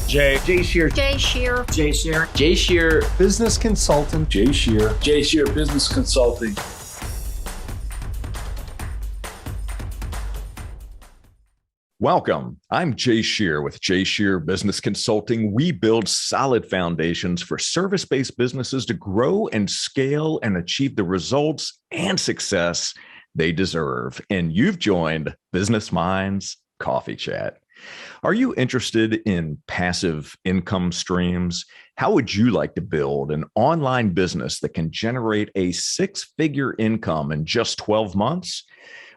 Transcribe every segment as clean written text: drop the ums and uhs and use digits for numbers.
Jay Shear. Jay Shear. Jay Shear. Jay Shear. Business Consultant. Jay Shear. Jay Shear Business Consulting. Welcome. I'm Jay Shear with Jay Shear Business Consulting. We build solid foundations for service-based businesses to grow and scale and achieve the results and success they deserve. And you've joined Business Minds Coffee Chat. Are you interested in passive income streams? How would you like to build an online business that can generate a six-figure income in just 12 months?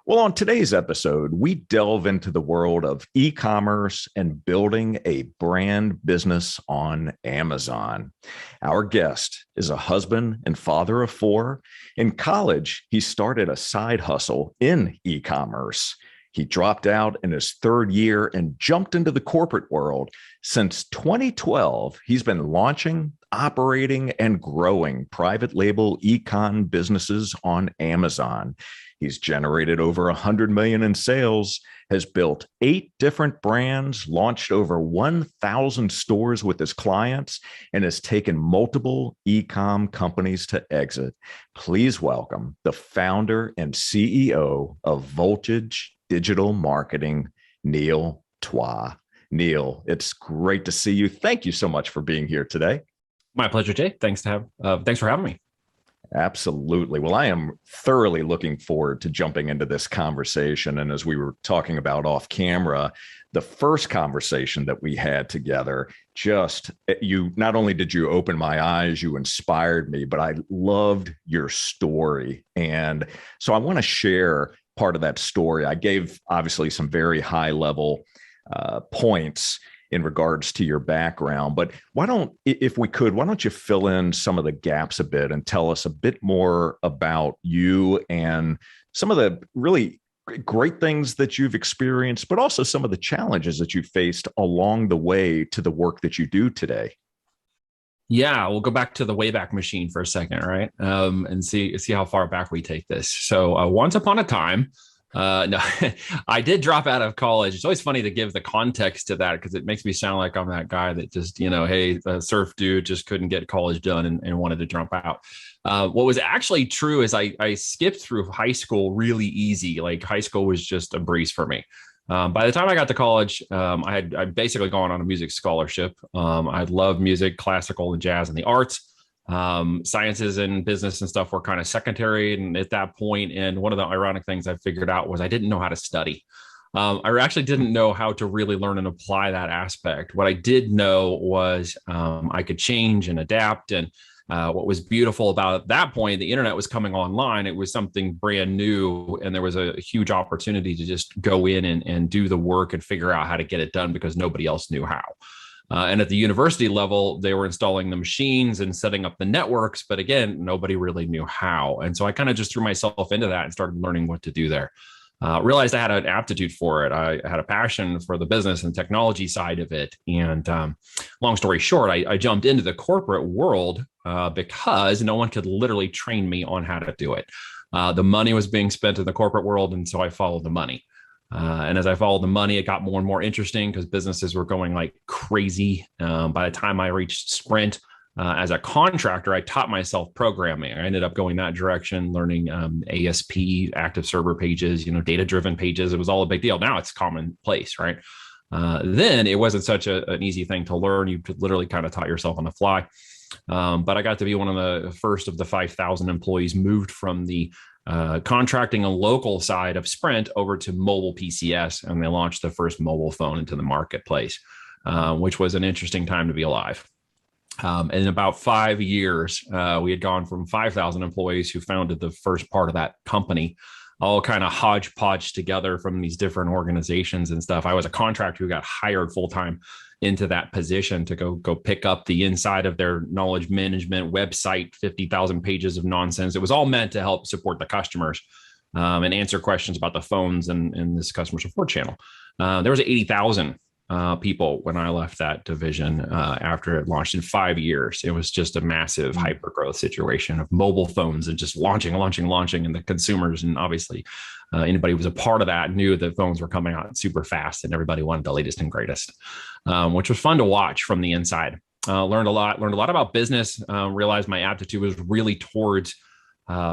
Well, on today's episode, we delve into the world of e-commerce and building a brand business on Amazon. Our guest is a husband and father of four. In college, he started a side hustle in e-commerce. He dropped out in his third year and jumped into the corporate world. Since 2012, he's been launching, operating, and growing private label e-com businesses on Amazon. He's generated over $100 million in sales, has built 8 different brands, launched over 1,000 stores with his clients, and has taken multiple e-com companies to exit. Please welcome the founder and CEO of Voltage Digital Marketing, Neil Twa. Neil, it's great to see you. Thank you so much for being here today. My pleasure, Jay. Thanks for having me. Absolutely. Well, I am thoroughly looking forward to jumping into this conversation. And as we were talking about off camera, the first conversation that we had together, not only did you open my eyes, you inspired me, but I loved your story. And so I want to share part of that story. I gave obviously some very high level points in regards to your background, but why don't you fill in some of the gaps a bit and tell us a bit more about you and some of the really great things that you've experienced, but also some of the challenges that you faced along the way to the work that you do today. Yeah, we'll go back to the Wayback Machine for a second, right? And see how far back we take this. So once upon a time, no, I did drop out of college. It's always funny to give the context to that because it makes me sound like I'm that guy that just, hey, the surf dude just couldn't get college done and wanted to drop out. What was actually true is I skipped through high school really easy. Like high school was just a breeze for me. By the time I got to college, I'd basically gone on a music scholarship. I loved music, classical and jazz and the arts. Sciences and business and stuff were kind of secondary and at that point. And one of the ironic things I figured out was I didn't know how to study. I actually didn't know how to really learn and apply that aspect. What I did know was I could change and adapt. And what was beautiful about that point, the internet was coming online. It was something brand new. And there was a huge opportunity to just go in and do the work and figure out how to get it done because nobody else knew how. And at the university level, they were installing the machines and setting up the networks. But again, nobody really knew how. And so I kind of just threw myself into that and started learning what to do there. Realized I had an aptitude for it. I had a passion for the business and technology side of it. And long story short, I jumped into the corporate world because no one could literally train me on how to do it. The money was being spent in the corporate world. And so I followed the money. And as I followed the money, it got more and more interesting because businesses were going like crazy. By the time I reached Sprint as a contractor, I taught myself programming. I ended up going that direction, learning ASP, active server pages, data-driven pages. It was all a big deal. Now it's commonplace, right? Then it wasn't such an easy thing to learn. You could literally kind of taught yourself on the fly. But I got to be one of the first of the 5,000 employees moved from the contracting and local side of Sprint over to mobile PCS, and they launched the first mobile phone into the marketplace, which was an interesting time to be alive. In about 5 years, we had gone from 5,000 employees who founded the first part of that company, all kind of hodgepodge together from these different organizations and stuff. I was a contractor who got hired full-time into that position to go pick up the inside of their knowledge management website, 50,000 pages of nonsense. It was all meant to help support the customers and answer questions about the phones and this customer support channel. There was 80,000 people when I left that division after it launched in 5 years. It was just a massive hyper growth situation of mobile phones and just launching. And the consumers, and obviously anybody who was a part of that knew that phones were coming out super fast and everybody wanted the latest and greatest, which was fun to watch from the inside. Learned a lot about business, realized my aptitude was really towards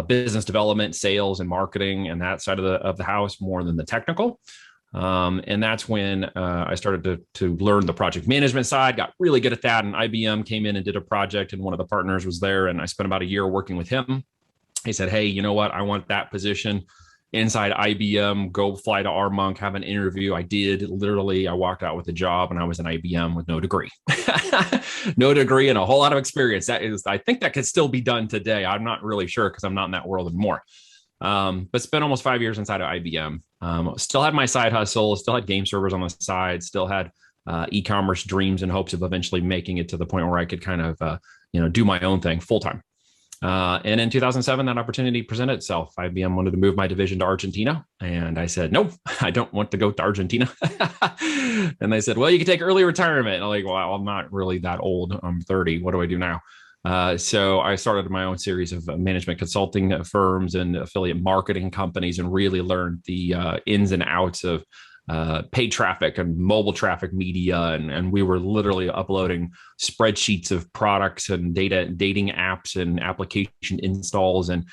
business development, sales, and marketing, and that side of the house more than the technical. And that's when I started to learn the project management side, got really good at that. And IBM came in and did a project, and one of the partners was there. And I spent about a year working with him. He said, hey, you know what? I want that position inside IBM. Go fly to Armonk, have an interview. I did. Literally, I walked out with a job, and I was in IBM with no degree. No degree and a whole lot of experience. I think that could still be done today. I'm not really sure because I'm not in that world anymore. But spent almost 5 years inside of IBM. Still had my side hustle, still had game servers on the side, still had e-commerce dreams and hopes of eventually making it to the point where I could kind of, do my own thing full time. And in 2007, that opportunity presented itself. IBM wanted to move my division to Argentina. And I said, no, I don't want to go to Argentina. And they said, well, you can take early retirement. And I'm like, well, I'm not really that old. I'm 30. What do I do now? So I started my own series of management consulting firms and affiliate marketing companies and really learned the ins and outs of paid traffic and mobile traffic media. And we were literally uploading spreadsheets of products and dating apps and application installs and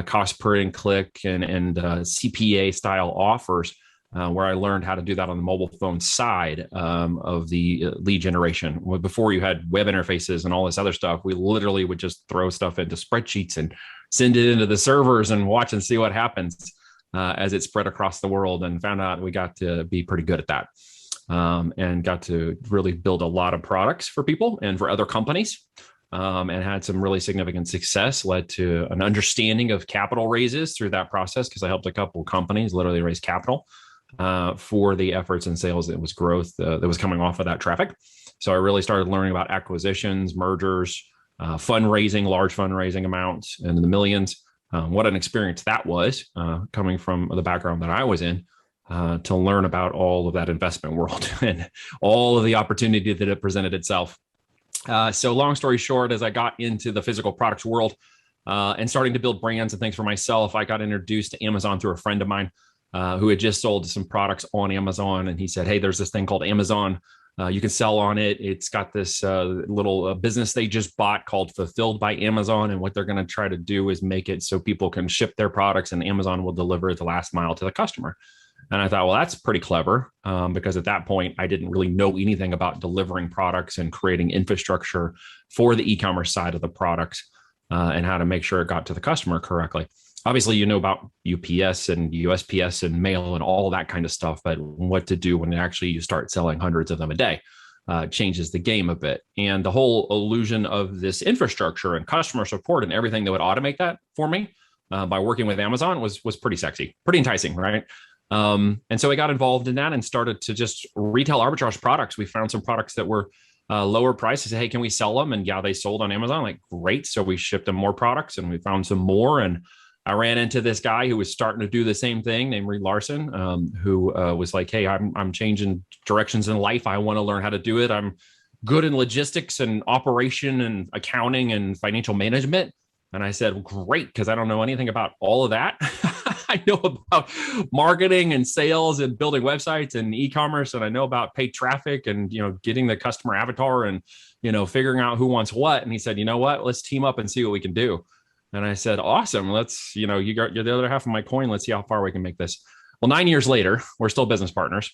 cost per click and CPA style offers. Where I learned how to do that on the mobile phone side of the lead generation. Before you had web interfaces and all this other stuff, we literally would just throw stuff into spreadsheets and send it into the servers and watch and see what happens as it spread across the world, and found out we got to be pretty good at that and got to really build a lot of products for people and for other companies. And had some really significant success, led to an understanding of capital raises through that process because I helped a couple of companies literally raise capital for the efforts and sales that was growth that was coming off of that traffic. So I really started learning about acquisitions, mergers, fundraising, large fundraising amounts in the millions. What an experience that was coming from the background that I was in to learn about all of that investment world and all of the opportunity that it presented itself. So long story short, as I got into the physical products world and starting to build brands and things for myself, I got introduced to Amazon through a friend of mine who had just sold some products on Amazon. And he said, hey, there's this thing called Amazon. You can sell on it. It's got this little business they just bought called Fulfilled by Amazon. And what they're going to try to do is make it so people can ship their products and Amazon will deliver the last mile to the customer. And I thought, well, that's pretty clever because at that point, I didn't really know anything about delivering products and creating infrastructure for the e-commerce side of the products and how to make sure it got to the customer correctly. Obviously, you know about UPS and USPS and mail and all that kind of stuff, but what to do when actually you start selling hundreds of them a day changes the game a bit. And the whole illusion of this infrastructure and customer support and everything that would automate that for me by working with Amazon was pretty sexy, pretty enticing, right? And so I got involved in that and started to just retail arbitrage products. We found some products that were lower price. I said, hey, can we sell them? And yeah, they sold on Amazon. Like, great. So we shipped them more products and we found some more. And I ran into this guy who was starting to do the same thing named Reed Larson, who was like, hey, I'm changing directions in life. I want to learn how to do it. I'm good in logistics and operation and accounting and financial management. And I said, well, great, because I don't know anything about all of that. I know about marketing and sales and building websites and e-commerce. And I know about paid traffic and, getting the customer avatar and, figuring out who wants what. And he said, you know what, let's team up and see what we can do. And I said, awesome. Let's, you got the other half of my coin. Let's see how far we can make this. Well, 9 years later, we're still business partners.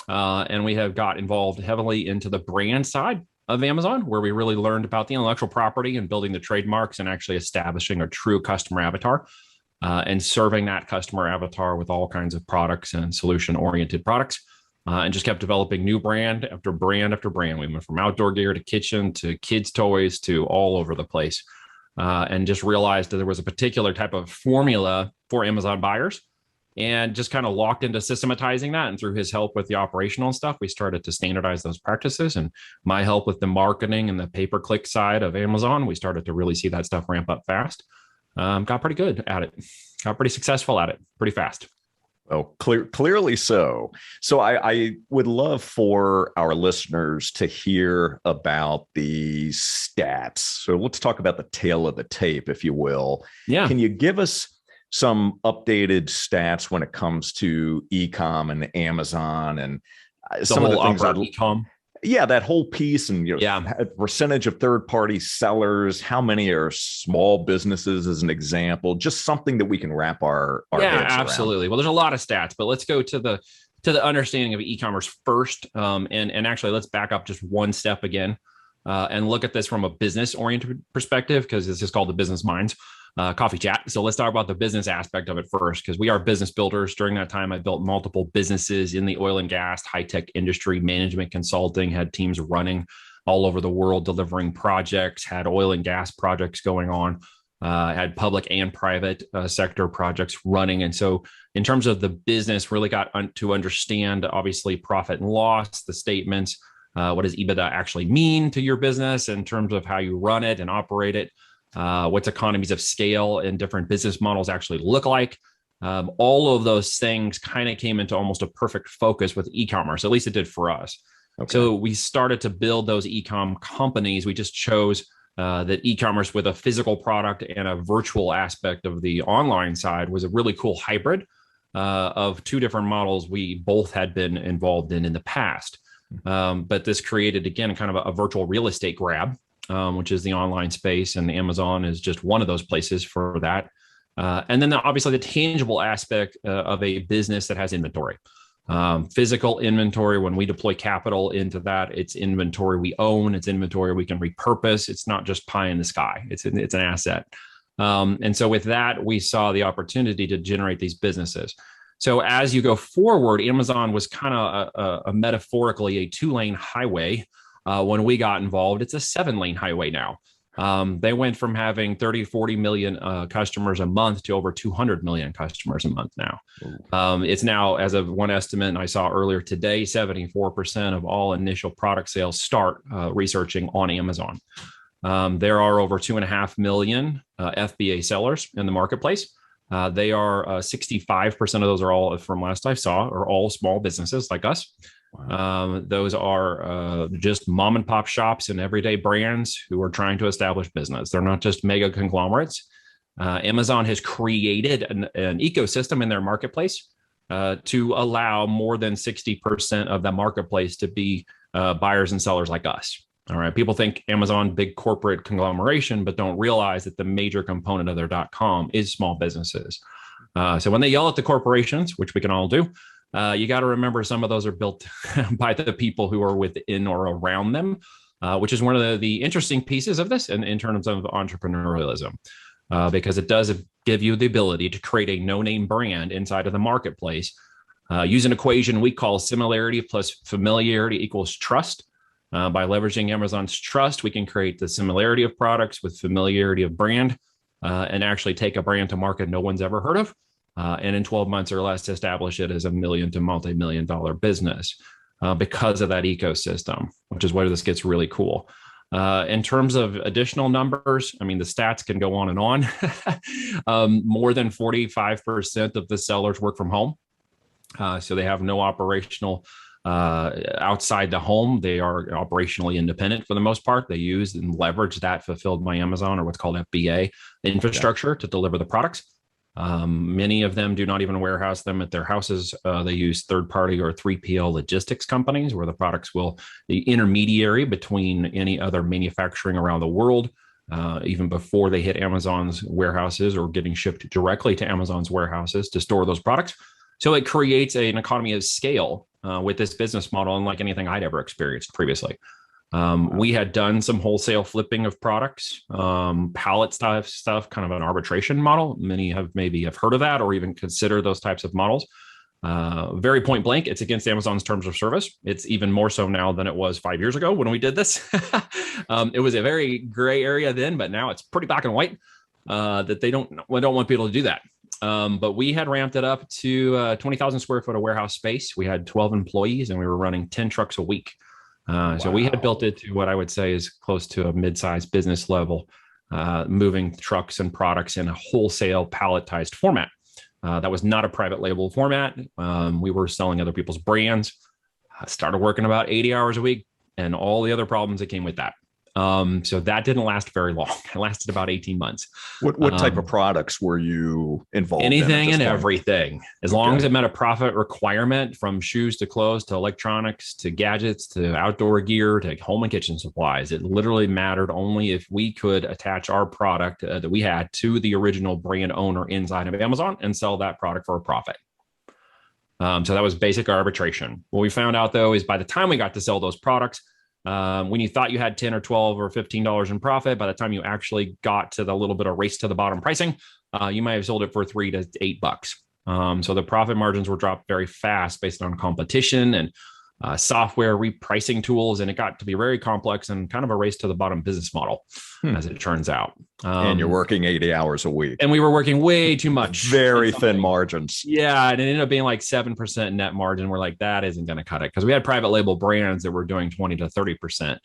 And we have got involved heavily into the brand side of Amazon, where we really learned about the intellectual property and building the trademarks and actually establishing a true customer avatar and serving that customer avatar with all kinds of products and solution-oriented products. And just kept developing new brand after brand after brand. We went from outdoor gear to kitchen to kids' toys to all over the place. And just realized that there was a particular type of formula for Amazon buyers and just kind of locked into systematizing that. And through his help with the operational stuff, we started to standardize those practices. And my help with the marketing and the pay-per-click side of Amazon, we started to really see that stuff ramp up fast. Got pretty good at it, got pretty successful at it pretty fast. Well, clearly so. So I would love for our listeners to hear about the stats. So let's talk about the tail of the tape, if you will. Yeah. Can you give us some updated stats when it comes to e-com and Amazon and The some of the whole things upper e-com. yeah, that whole piece and Yeah. percentage of third-party sellers, how many are small businesses as an example, just something that we can wrap our Yeah, heads around. absolutely. Well, there's a lot of stats, but let's go to the understanding of e-commerce first. And actually, let's back up just one step again, and look at this from a business oriented perspective, because this is called the Business Minds Coffee Chat. So let's talk about the business aspect of it first, because we are business builders. During that time, I built multiple businesses in the oil and gas, high tech industry, management consulting, had teams running all over the world delivering projects, had oil and gas projects going on. Had public and private sector projects running. And so in terms of the business, really got to understand, obviously, profit and loss, the statements, what does Ebitda actually mean to your business in terms of how you run it and operate it, what's economies of scale and different business models actually look like. All of those things kind of came into almost a perfect focus with e-commerce, at least it did for us. Okay. So we started to build those e-com companies. We just chose that e-commerce with a physical product and a virtual aspect of the online side was a really cool hybrid of two different models we both had been involved in the past. But this created, again, kind of a virtual real estate grab, which is the online space, and Amazon is just one of those places for that. And then obviously the tangible aspect of a business that has inventory. Physical inventory, when we deploy capital into that, it's inventory we own, it's inventory we can repurpose. It's not just pie in the sky, it's an asset. And so with that, we saw the opportunity to generate these businesses. So as you go forward, Amazon was kind of a metaphorically a 2-lane highway. When we got involved, it's a 7-lane highway now. They went from having 30-40 million customers a month to over 200 million customers a month now. It's now, as of one estimate I saw earlier today, 74% of all initial product sales start researching on Amazon. There are over 2.5 million FBA sellers in the marketplace. They are 65% of those are all, from last I saw, are all small businesses like us. Wow. Those are just mom and pop shops and everyday brands who are trying to establish business. They're not just mega conglomerates. Amazon has created an ecosystem in their marketplace to allow more than 60% of the marketplace to be buyers and sellers like us. All right. People think Amazon, big corporate conglomeration, but don't realize that the major component of their .com is small businesses. So when they yell at the corporations, which we can all do, you got to remember some of those are built by the people who are within or around them, which is one of the interesting pieces of this in terms of entrepreneurialism, because it does give you the ability to create a no-name brand inside of the marketplace. Use an equation we call similarity plus familiarity equals trust. By leveraging Amazon's trust, we can create the similarity of products with familiarity of brand, and actually take a brand to market no one's ever heard of. And in 12 months or less, establish it as $1 million to multi-million-dollar business because of that ecosystem, which is where this gets really cool. In terms of additional numbers, I mean, the stats can go on and on. More than 45% of the sellers work from home. So they have no operational outside the home. They are operationally independent for the most part. They use and leverage that fulfilled by Amazon, or what's called FBA infrastructure to deliver the products. Many of them do not even warehouse them at their houses. They use third-party or 3PL logistics companies where the products will the intermediary between any other manufacturing around the world, even before they hit Amazon's warehouses or getting shipped directly to Amazon's warehouses to store those products. So it creates an economy of scale with this business model, unlike anything I'd ever experienced previously. We had done some wholesale flipping of products, pallet stuff, kind of an arbitration model. Many have heard of that or even consider those types of models. Very point blank, it's against Amazon's terms of service. It's even more so now than it was 5 years ago when we did this. It was a very gray area then, but now it's pretty black and white that they don't want people to do that. But we had ramped it up to 20,000 square foot of warehouse space. We had 12 employees and we were running 10 trucks a week. So we had built it to what I would say is close to a mid-sized business level, moving trucks and products in a wholesale palletized format. That was not a private label format. We were selling other people's brands. I started working about 80 hours a week and all the other problems that came with that. So that didn't last very long. It lasted about 18 months. What type of products were you involved in? Anything and everything, as long as it met a profit requirement, from shoes to clothes to electronics to gadgets to outdoor gear to home and kitchen supplies. It literally mattered only if we could attach our product that we had to the original brand owner inside of Amazon and sell that product for a profit. So that was basic arbitration. What we found out, though, is by the time we got to sell those products, when you thought you had 10 or 12 or $15 in profit, by the time you actually got to the little bit of race to the bottom pricing, you might have sold it for $3 to $8. So the profit margins were dropped very fast based on competition and software repricing tools. And it got to be very complex and kind of a race to the bottom business model, as it turns out. And you're working 80 hours a week. And we were working way too much. Very thin margins. Yeah. And it ended up being like 7% net margin. We're like, that isn't going to cut it, because we had private label brands that were doing 20 to 30%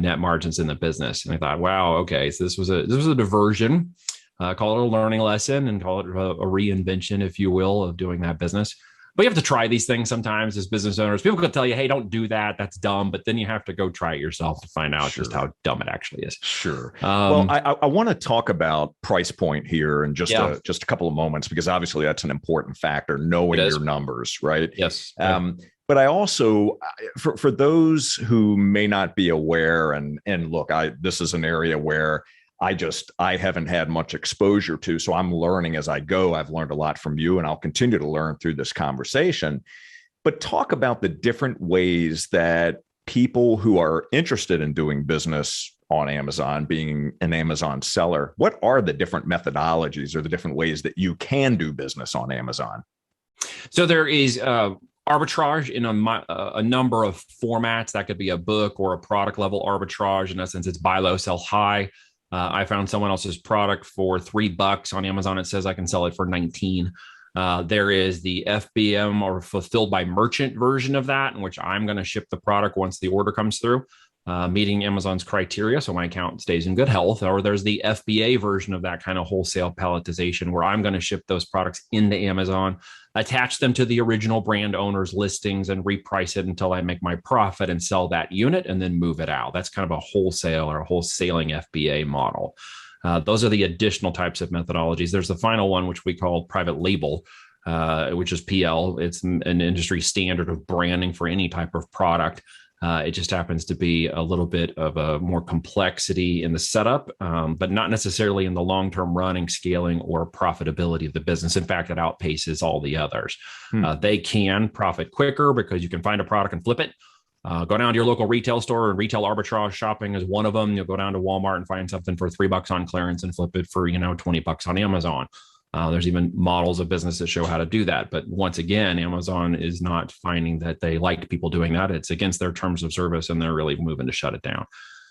net margins in the business. And I thought, wow, okay, so this was a diversion. Call it a learning lesson and call it a reinvention, if you will, of doing that business. But you have to try these things sometimes as business owners. People could tell you, hey, don't do that. That's dumb. But then you have to go try it yourself to find out just how dumb it actually is. Sure. Well, I want to talk about price point here in just a couple of moments, because obviously that's an important factor, knowing your numbers, right? Yes. But I also, for those who may not be aware, and look, this is an area where I haven't had much exposure to, so I'm learning as I go. I've learned a lot from you, and I'll continue to learn through this conversation. But talk about the different ways that people who are interested in doing business on Amazon, being an Amazon seller, what are the different methodologies or the different ways that you can do business on Amazon? So there is arbitrage in a number of formats. That could be a book or a product level arbitrage. In essence, it's buy low, sell high. I found someone else's product for $3 on Amazon. It says I can sell it for 19. There is the FBM, or fulfilled by merchant version of that, in which I'm going to ship the product once the order comes through, meeting Amazon's criteria, so my account stays in good health. Or there's the FBA version of that kind of wholesale palletization, where I'm going to ship those products into Amazon, attach them to the original brand owner's listings, and reprice it until I make my profit and sell that unit and then move it out. That's kind of a wholesale or a wholesaling FBA model. Those are the additional types of methodologies. There's the final one, which we call private label, which is PL. It's an industry standard of branding for any type of product. It just happens to be a little bit of a more complexity in the setup, but not necessarily in the long-term running, scaling, or profitability of the business. In fact, it outpaces all the others. They can profit quicker because you can find a product and flip it. Go down to your local retail store, and retail arbitrage shopping is one of them. You'll go down to Walmart and find something for $3 on clearance and flip it for, $20 on Amazon. There's even models of business that show how to do that. But once again, Amazon is not finding that they like people doing that. It's against their terms of service, and they're really moving to shut it down.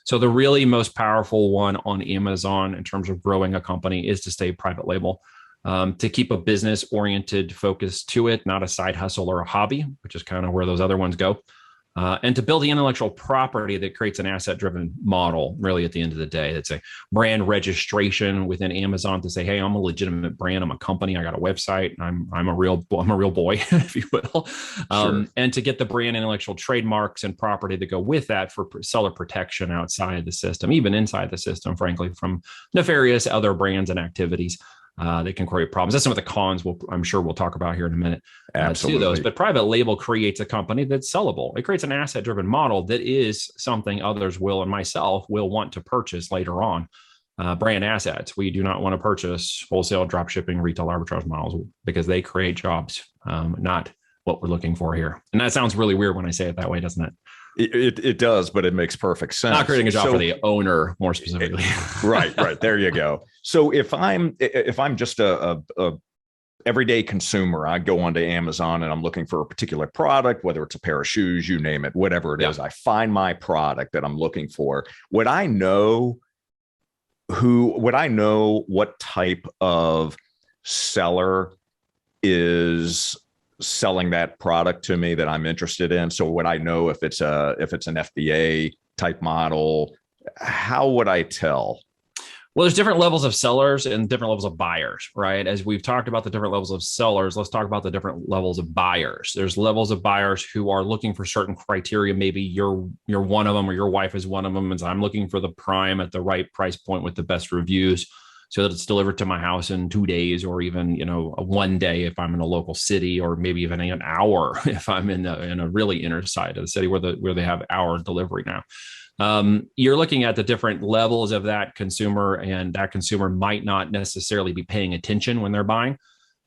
So the really most powerful one on Amazon in terms of growing a company is to stay private label, to keep a business-oriented focus to it, not a side hustle or a hobby, which is kind of where those other ones go. And to build the intellectual property that creates an asset-driven model, really, at the end of the day. It's a brand registration within Amazon to say, hey, I'm a legitimate brand. I'm a company. I got a website. I'm a real boy, if you will. Sure. And to get the brand intellectual trademarks and property that go with that for seller protection outside the system, even inside the system, frankly, from nefarious other brands and activities. That can create problems. That's some of the cons I'm sure we'll talk about here in a minute. Absolutely. To those. But private label creates a company that's sellable. It creates an asset-driven model that is something others will, and myself will, want to purchase later on. Brand assets. We do not want to purchase wholesale drop shipping, retail arbitrage models, because they create jobs, not what we're looking for here. And that sounds really weird when I say it that way, doesn't it? It does, but it makes perfect sense. Not creating a job for the owner, more specifically. Right. There you go. So if I'm just a everyday consumer, I go onto Amazon and I'm looking for a particular product, whether it's a pair of shoes, you name it, whatever it is, I find my product that I'm looking for. Would I know what type of seller is selling that product to me that I'm interested in? So would I know if it's an FBA type model? How would I tell? Well, there's different levels of sellers and different levels of buyers, right? As we've talked about the different levels of sellers, let's talk about the different levels of buyers. There's levels of buyers who are looking for certain criteria. Maybe you're one of them, or your wife is one of them, and so I'm looking for the prime at the right price point with the best reviews, so that it's delivered to my house in 2 days, or even a 1 day if I'm in a local city, or maybe even an hour if I'm in a really inner side of the city where they have hour delivery now. You're looking at the different levels of that consumer, and that consumer might not necessarily be paying attention when they're buying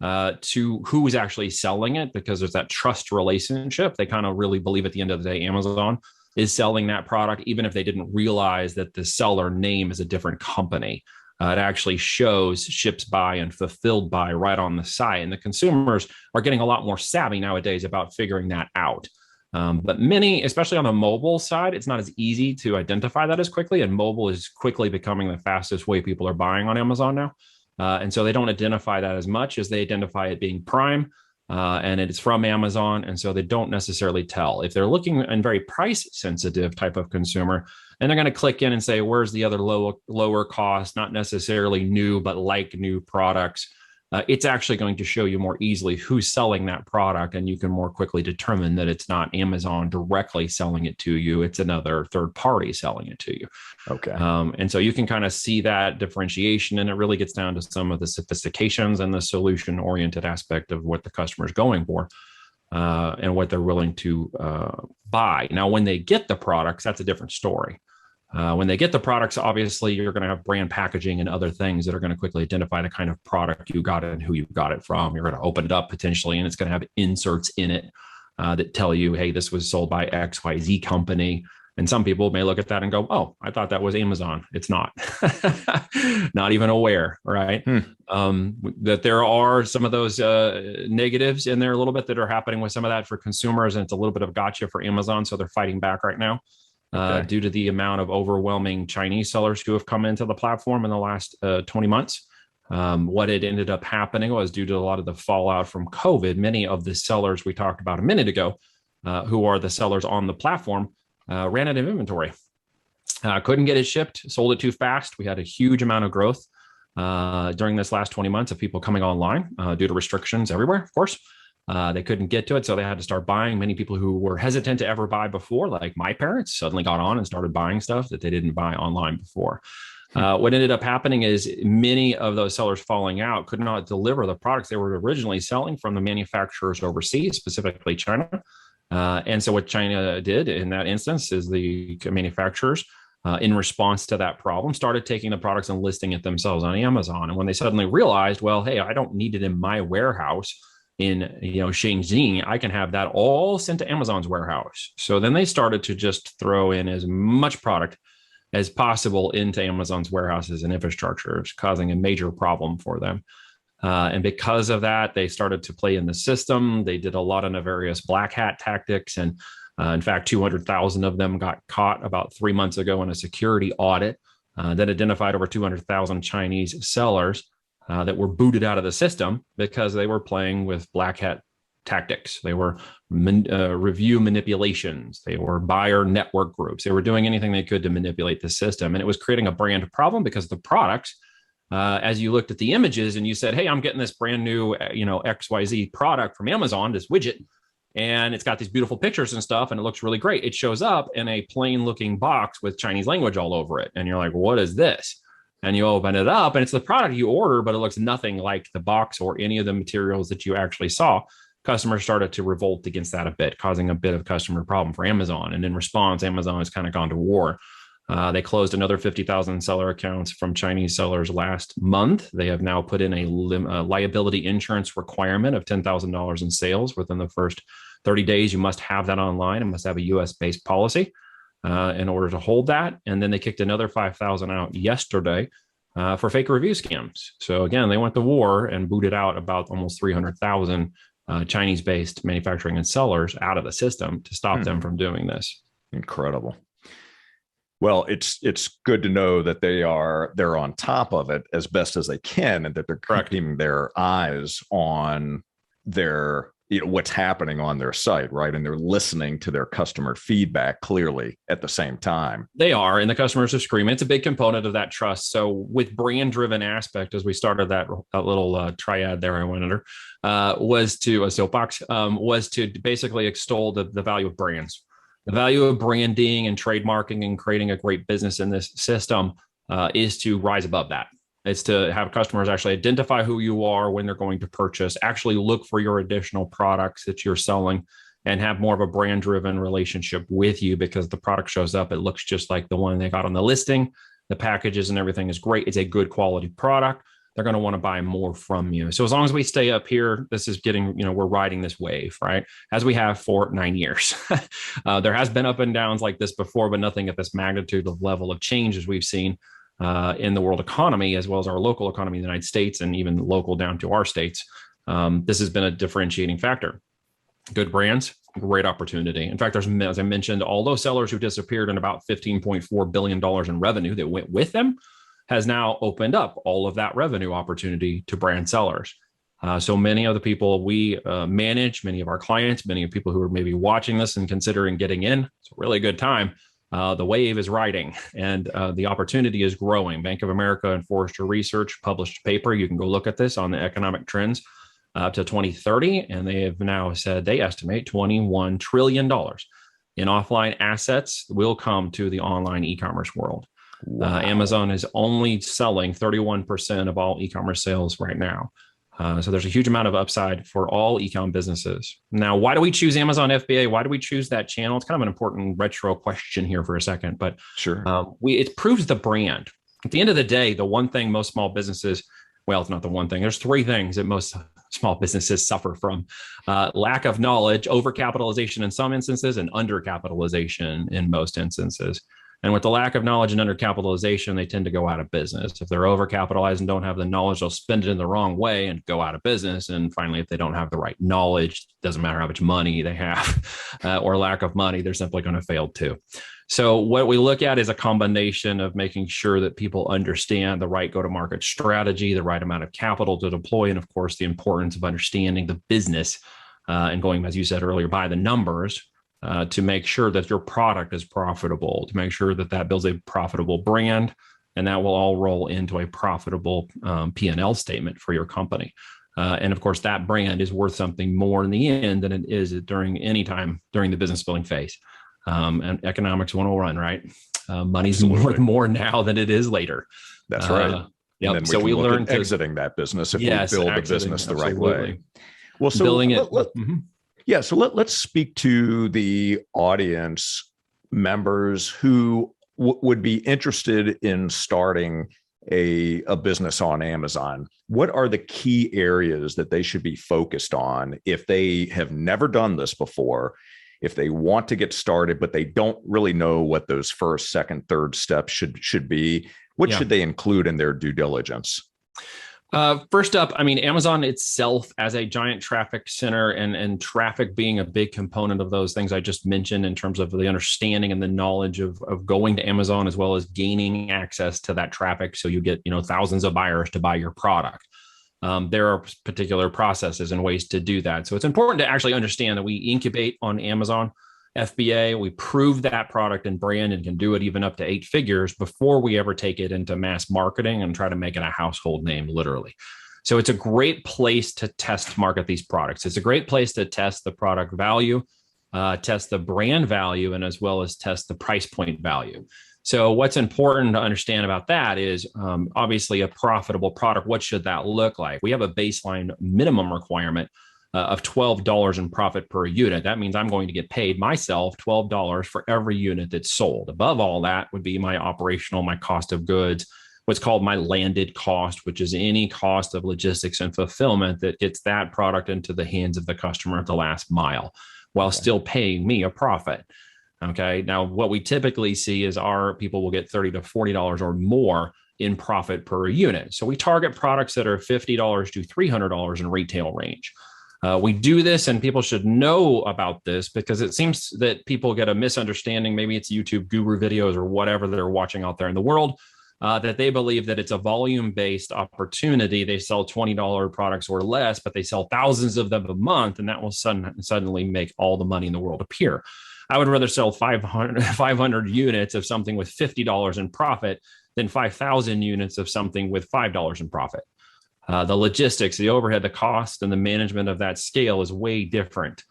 to who is actually selling it, because there's that trust relationship. They kind of really believe at the end of the day, Amazon is selling that product, even if they didn't realize that the seller name is a different company. It actually shows ships by and fulfilled by right on the site. And the consumers are getting a lot more savvy nowadays about figuring that out. But many, especially on the mobile side, it's not as easy to identify that as quickly. And mobile is quickly becoming the fastest way people are buying on Amazon now. And so they don't identify that as much as they identify it being Prime, and it's from Amazon. And so they don't necessarily tell. If they're looking at a very price sensitive type of consumer, and they're going to click in and say, where's the other lower cost, not necessarily new, but like new products, it's actually going to show you more easily who's selling that product, and you can more quickly determine that it's not Amazon directly selling it to you. It's another third party selling it to you. Okay. And so you can kind of see that differentiation, and it really gets down to some of the sophistications and the solution oriented aspect of what the customer is going for, and what they're willing to buy. Now, when they get the products, that's a different story. When they get the products, obviously, you're going to have brand packaging and other things that are going to quickly identify the kind of product you got and who you got it from. You're going to open it up potentially, and it's going to have inserts in it that tell you, hey, this was sold by XYZ company. And some people may look at that and go, oh, I thought that was Amazon. It's not. Not even aware, right? That there are some of those negatives in there a little bit that are happening with some of that for consumers. And it's a little bit of gotcha for Amazon. So they're fighting back right now. Due to the amount of overwhelming Chinese sellers who have come into the platform in the last 20 months. What had ended up happening was, due to a lot of the fallout from COVID, many of the sellers we talked about a minute ago, who are the sellers on the platform, ran out of inventory. Couldn't get it shipped, sold it too fast. We had a huge amount of growth during this last 20 months of people coming online due to restrictions everywhere, of course. They couldn't get to it, so they had to start buying. Many people who were hesitant to ever buy before, like my parents, suddenly got on and started buying stuff that they didn't buy online before. What ended up happening is many of those sellers falling out could not deliver the products they were originally selling from the manufacturers overseas, specifically China. And so what China did in that instance is the manufacturers, in response to that problem, started taking the products and listing it themselves on Amazon. And when they suddenly realized, well, hey, I don't need it in my warehouse in Shenzhen, I can have that all sent to Amazon's warehouse. So then they started to just throw in as much product as possible into Amazon's warehouses and infrastructures, causing a major problem for them. And because of that, they started to play in the system. They did a lot of nefarious black hat tactics. And in fact, 200,000 of them got caught about 3 months ago in a security audit that identified over 200,000 Chinese sellers that were booted out of the system because they were playing with black hat tactics. They were review manipulations. They were buyer network groups. They were doing anything they could to manipulate the system. And it was creating a brand problem because the products, as you looked at the images and you said, hey, I'm getting this brand new, XYZ product from Amazon, this widget, and it's got these beautiful pictures and stuff, and it looks really great. It shows up in a plain looking box with Chinese language all over it. And you're like, what is this? And you open it up and it's the product you order, but it looks nothing like the box or any of the materials that you actually saw. Customers started to revolt against that a bit, causing a bit of customer problem for Amazon. And in response, Amazon has kind of gone to war. They closed another 50,000 seller accounts from Chinese sellers last month. They have now put in a liability insurance requirement of $10,000 in sales within the first 30 days. You must have that online and must have a US-based policy in order to hold that. And then they kicked another 5,000 out yesterday for fake review scams. So again, they went to war and booted out about almost 300,000 Chinese-based manufacturing and sellers out of the system to stop them from doing this. Incredible. Well, it's good to know that they're on top of it as best as they can, and that they're keeping their eyes on their what's happening on their site, right? And they're listening to their customer feedback clearly at the same time. They are, and the customers are screaming. It's a big component of that trust. So with brand-driven aspect, as we started that little triad there, I went under, was to a soapbox, was to basically extol the value of brands, the value of branding and trademarking and creating a great business in this system is to rise above that. It's to have customers actually identify who you are when they're going to purchase, actually look for your additional products that you're selling, and have more of a brand-driven relationship with you because the product shows up. It looks just like the one they got on the listing. The packages and everything is great. It's a good quality product. They're going to want to buy more from you. So as long as we stay up here, this is getting, we're riding this wave, right? As we have for 9 years. There has been up and downs like this before, but nothing at this magnitude of level of change as we've seen in the world economy, as well as our local economy in the United States and even local down to our states. This has been a differentiating factor. Good brands, great opportunity. In fact, there's, as I mentioned, all those sellers who disappeared and about $15.4 billion in revenue that went with them has now opened up all of that revenue opportunity to brand sellers. So many of the people we manage, many of our clients, many of people who are maybe watching this and considering getting in, it's a really good time. The wave is riding and the opportunity is growing. Bank of America and Forrester Research published a paper. You can go look at this on the economic trends up to 2030. And they have now said they estimate $21 trillion in offline assets will come to the online e-commerce world. Wow. Amazon is only selling 31% of all e-commerce sales right now. So there's a huge amount of upside for all e-com businesses. Now, why do we choose Amazon FBA? Why do we choose that channel? It's kind of an important retro question here for a second, but sure, it proves the brand. At the end of the day, the one thing most small businesses, well, it's not the one thing. There's three things that most small businesses suffer from: lack of knowledge, overcapitalization in some instances, and undercapitalization in most instances. And with the lack of knowledge and undercapitalization, they tend to go out of business. If they're overcapitalized and don't have the knowledge, they'll spend it in the wrong way and go out of business. And finally, if they don't have the right knowledge, doesn't matter how much money they have or lack of money, they're simply going to fail too. So what we look at is a combination of making sure that people understand the right go-to-market strategy, the right amount of capital to deploy, and of course, the importance of understanding the business and going, as you said earlier, by the numbers. To make sure that your product is profitable, to make sure that that builds a profitable brand, and that will all roll into a profitable P&L statement for your company. And of course, that brand is worth something more in the end than it is during any time during the business building phase. And economics 101, right? Money's worth more now than it is later. That's right. Yeah. So we learned exiting that business if we build the business the right way. Well, so building it. Yeah, so let's speak to the audience members who would be interested in starting a business on Amazon. What are the key areas that they should be focused on if they have never done this before, if they want to get started, but they don't really know what those first, second, third steps should be? What should they include in their due diligence? First up, I mean, Amazon itself as a giant traffic center and traffic being a big component of those things I just mentioned in terms of the understanding and the knowledge of going to Amazon, as well as gaining access to that traffic. So you get, thousands of buyers to buy your product. There are particular processes and ways to do that. So it's important to actually understand that we incubate on Amazon FBA. We prove that product and brand and can do it even up to 8 figures before we ever take it into mass marketing and try to make it a household name, literally. So it's a great place to test market these products. It's a great place to test the product value, test the brand value, and as well as test the price point value. So what's important to understand about that is obviously a profitable product. What should that look like? We have a baseline minimum requirement of $12 in profit per unit. That means I'm going to get paid myself $12 for every unit that's sold. Above all that would be my cost of goods, what's called my landed cost, which is any cost of logistics and fulfillment that gets that product into the hands of the customer at the last mile while still paying me a profit. Okay. Now, what we typically see is our people will get $30 to $40 or more in profit per unit. So we target products that are $50 to $300 in retail range. We do this, and people should know about this because it seems that people get a misunderstanding. Maybe it's YouTube guru videos or whatever they're watching out there in the world. that they believe that it's a volume-based opportunity. They sell $20 products or less, but they sell thousands of them a month, and that will suddenly make all the money in the world appear. I would rather sell 500 units of something with $50 in profit than 5,000 units of something with $5 in profit. The logistics, the overhead, the cost, and the management of that scale is way different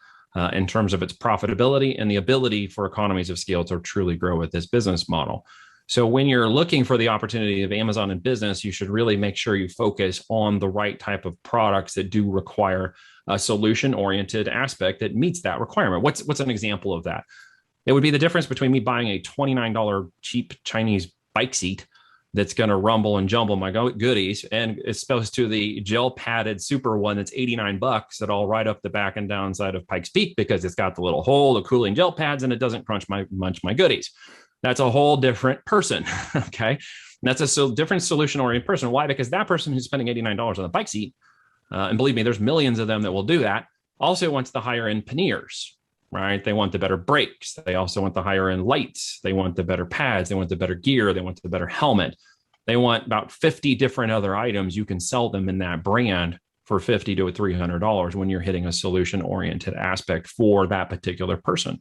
in terms of its profitability and the ability for economies of scale to truly grow with this business model. So when you're looking for the opportunity of Amazon in business, you should really make sure you focus on the right type of products that do require a solution-oriented aspect that meets that requirement. What's an example of that? It would be the difference between me buying a $29 cheap Chinese bike seat that's going to rumble and jumble my goodies, and it's supposed to the gel padded super one that's $89 that I'll ride up the back and downside of Pikes Peak because it's got the little hole, the cooling gel pads, and it doesn't munch my goodies. That's a whole different person. Okay. That's a different solution oriented person. Why? Because that person who's spending $89 on the bike seat, and believe me, there's millions of them that will do that, also wants the higher end panniers, right? They want the better brakes. They also want the higher end lights. They want the better pads. They want the better gear. They want the better helmet. They want about 50 different other items. You can sell them in that brand for $50 to $300 when you're hitting a solution oriented aspect for that particular person.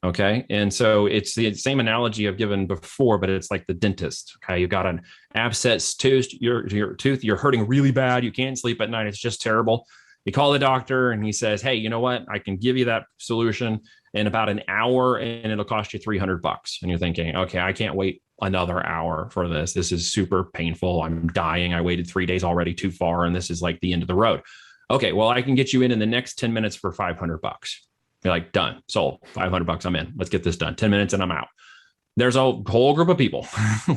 Okay. And so it's the same analogy I've given before, but it's like the dentist. Okay. You got an abscess tooth, your tooth, you're hurting really bad. You can't sleep at night. It's just terrible. You call the doctor and he says, hey, you know what? I can give you that solution in about an hour and it'll cost you $300. And you're thinking, okay, I can't wait another hour for this. This is super painful. I'm dying. I waited 3 days already too far. And this is like the end of the road. Okay. Well, I can get you in the next 10 minutes for $500. You're like, done, sold, $500. I'm in. Let's get this done. 10 minutes and I'm out. There's a whole group of people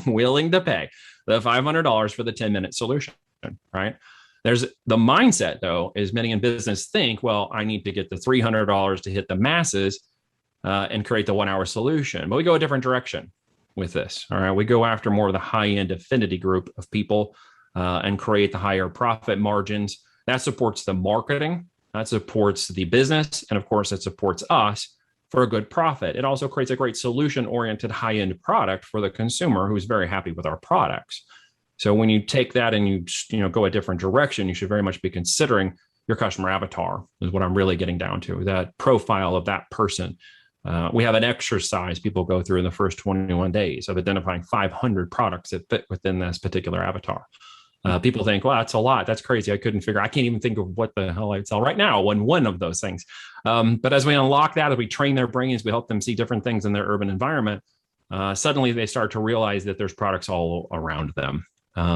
willing to pay the $500 for the 10-minute solution, right? There's the mindset, though, is many in business think, well, I need to get the $300 to hit the masses and create the 1 hour solution. But we go a different direction with this. All right. We go after more of the high end affinity group of people and create the higher profit margins. That supports the marketing. That supports the business. And of course, it supports us for a good profit. It also creates a great solution-oriented high-end product for the consumer who's very happy with our products. So when you take that and you go a different direction, you should very much be considering your customer avatar is what I'm really getting down to, that profile of that person. We have an exercise people go through in the first 21 days of identifying 500 products that fit within this particular avatar. People think, well, that's a lot. That's crazy. I can't even think of what the hell I'd sell right now when one of those things. But as we unlock that, as we train their brains, we help them see different things in their urban environment. Suddenly they start to realize that there's products all around them.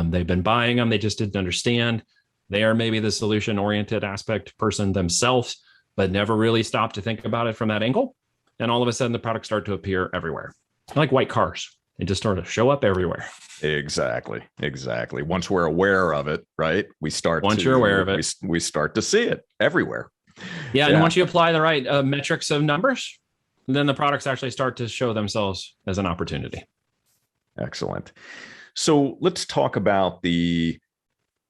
They've been buying them. They just didn't understand. They are maybe the solution oriented aspect person themselves, but never really stopped to think about it from that angle. And all of a sudden the products start to appear everywhere, like white cars. They just start to show up everywhere. Exactly. Once we're aware of it, right? You're aware of it, we start to see it everywhere. Yeah. And once you apply the right metrics of numbers, then the products actually start to show themselves as an opportunity. Excellent. So let's talk about the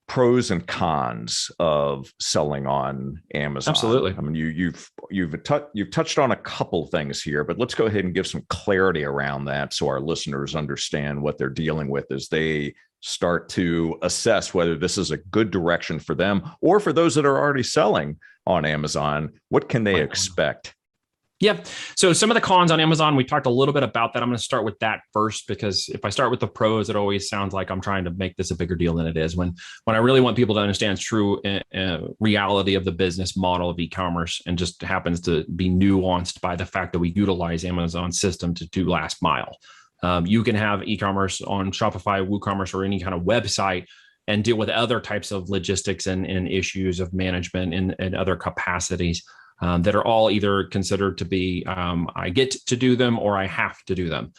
pros and cons of selling on Amazon. Absolutely. I mean, you've touched on a couple things here, but let's go ahead and give some clarity around that so our listeners understand what they're dealing with as they start to assess whether this is a good direction for them or for those that are already selling on Amazon. What can they expect? Yeah. So some of the cons on Amazon, we talked a little bit about that. I'm going to start with that first, because if I start with the pros, it always sounds like I'm trying to make this a bigger deal than it is. When I really want people to understand true reality of the business model of e-commerce, and just happens to be nuanced by the fact that we utilize Amazon's system to do last mile. You can have e-commerce on Shopify, WooCommerce, or any kind of website and deal with other types of logistics and issues of management and other capacities. That are all either considered to be, I get to do them or I have to do them.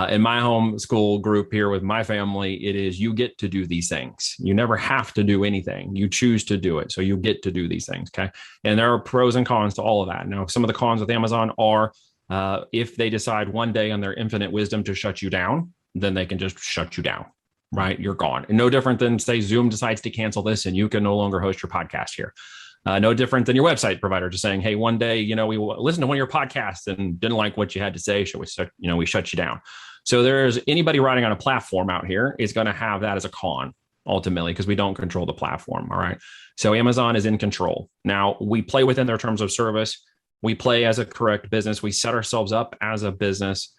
In my homeschool group here with my family, it is you get to do these things. You never have to do anything. You choose to do it. So you get to do these things. Okay. And there are pros and cons to all of that. Now, some of the cons with Amazon are if they decide one day on their infinite wisdom to shut you down, then they can just shut you down. Right. You're gone. And no different than, say, Zoom decides to cancel this and you can no longer host your podcast here. No different than your website provider just saying, hey, one day, we listened to one of your podcasts and didn't like what you had to say. So we shut you down. So there's anybody riding on a platform out here is going to have that as a con ultimately, because we don't control the platform. All right. So Amazon is in control. Now we play within their terms of service. We play as a correct business. We set ourselves up as a business